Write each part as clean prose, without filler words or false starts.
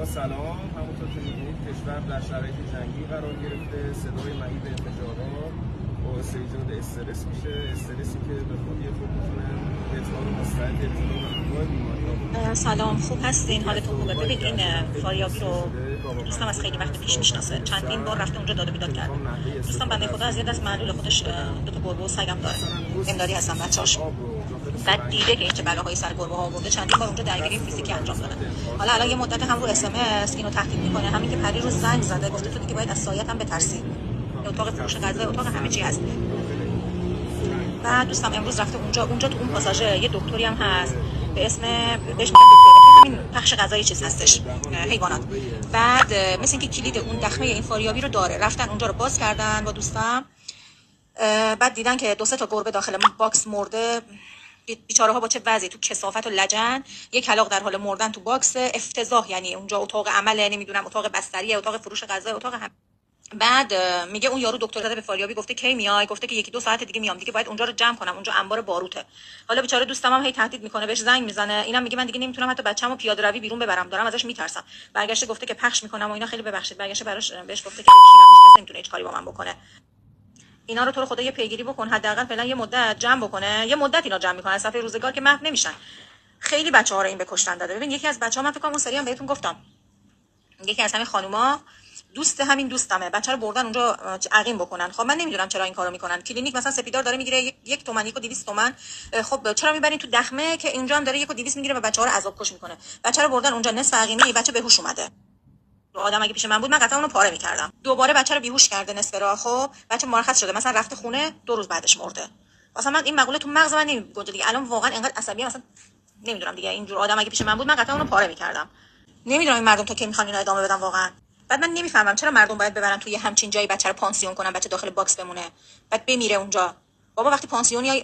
آقا سلام. همونطور که می‌بینید کشور در شرایط جنگی قرار گرفته. صدای مهیب انفجارات باعث ایجاد استرس میشه، استرسی که به خودی خود میتونه اعتماد مستعد ابتلا بیماری. سلام، خوب هستین؟ حالتون خوبه؟ ببین این فاریابی رو دوستم از خیلی وقت پیش میشناسه، چندین بار رفته اونجا داد و بیداد کرده. دوستم بنده خدا از یه دست معلول خودش دو تا گربه و سگم داره، امدادی هستن بچه‌اش. بعد دیده که این چه بلاهایی سر گربه ها آورده، چندین بار اونجا درگیری فیزیکی انجام داده. حالا الان یه مدت هم رو اس ام اس اینو تهدید میکنه، همین که پری رو زنگ زده گفته تو دیگه باید از سایت هم بترسی. اتاق فروش غذا، اتاق همه چی هست. بعد دوستم امروز رفته اونجا تو اون پاساژ یه دکتری هم هست به اسم بهش میگن دکتر همین پخش غذایی چیز هستش، حیوانات. بعد مثل اینکه کلید اون دخمه این فاریابی رو داره، رفتن اونجا رو باز کردن با دوستم. بعد دیدن که دو سه تا گربه داخل باکس مرده، بیچاره ها با چه وضعی تو کثافت و لجن، یک کلاغ در حال مردن تو باکس. افتضاح. یعنی اونجا اتاق عمله، نمیدونم اتاق بستریه، اتاق فروش غذا، اتاق هم. بعد میگه اون یارو دکتر زده به فاریابی، گفته کی میای؟ گفته که 1-2 ساعت دیگه میام، دیگه باید اونجا رو جمع کنم، اونجا انبار باروته. حالا بیچاره دوستم هم هی تهدید میکنه، بهش زنگ میزنه، اینم میگه من دیگه نمیتونم حتی بچه‌مو پیاده روی بیرون ببرم، دارم ازش میترسم. برگشته گفته که پخش میکنم و اینا، خیلی ببخشید. برگشته بهش گفته که کیرم، هیچ کس نمیتونه هیچ کاری با من بکنه. اینا رو تو رو خدا یه پیگیری بکن، حداقل فعلا یه مدت جمع بکنه. یه مدت اینا جمع میکنن، از صفحه روزگار که محو نمیشن. خیلی بچه‌ها رو این به کشتن داده. ببین یکی از بچه‌ها، من فکر کنم اون سری هم بهتون گفتم، یکی از همین خانوما دوست همین دوستمه، بچه رو بردن اونجا عقیم بکنن. خب من نمیدونم چرا این کارو میکنن. کلینیک مثلا سپیدار داره میگیره 1 تومن 1.200 تومن، خب چرا میبرین تو دخمه که اینجا هم داره 1.200 میگیره و بچه‌ها رو عذاب کش میکنه؟ بچه رو بردن اونجا نصف عقیمی، بچه بهوش اومده. آدم اگه پیش من بود من قطعا اونو پاره میکردم. دوباره بچه رو بیهوش کرده نصف راه. خب بچه مرخص شده، مثلا رفته خونه 2 روز بعدش مرده. مثلا من این مقوله تو مغز من نمیگنجه دیگه. الان واقعا اینقدر عصبیه، مثلا نمیدونم دیگه. اینجور آدم اگه پیش من بود من قطعا اونو پاره میکردم. نمیدونم این مردم تا کی میخوان اینو ادامه بدن واقعا. بعد من نمیفهمم چرا مردم باید ببرن توی همچین جایی بچه رو پانسیون کنن، بچه داخل باکس بمونه بعد بمیره اونجا. بابا وقتی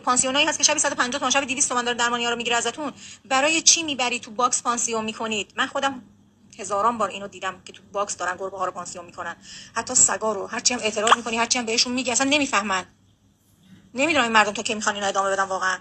پانسیونایی هست که شبی 150 تومن شبی 200 تومن داره درمانی‌ها رو میگیره ازتون، برای چی میبری تو باکس پانسیون میکنید؟ من خودم هزاران بار اینو دیدم که تو باکس دارن گربه ها رو پانسیون میکنن، حتی سگا رو. هرچی هم اعتراض میکنی، هرچی هم بهشون میگی، اصلا نمیفهمن. نمیدونم این مردم تا کی میخوان اینو ادامه بدن واقعا.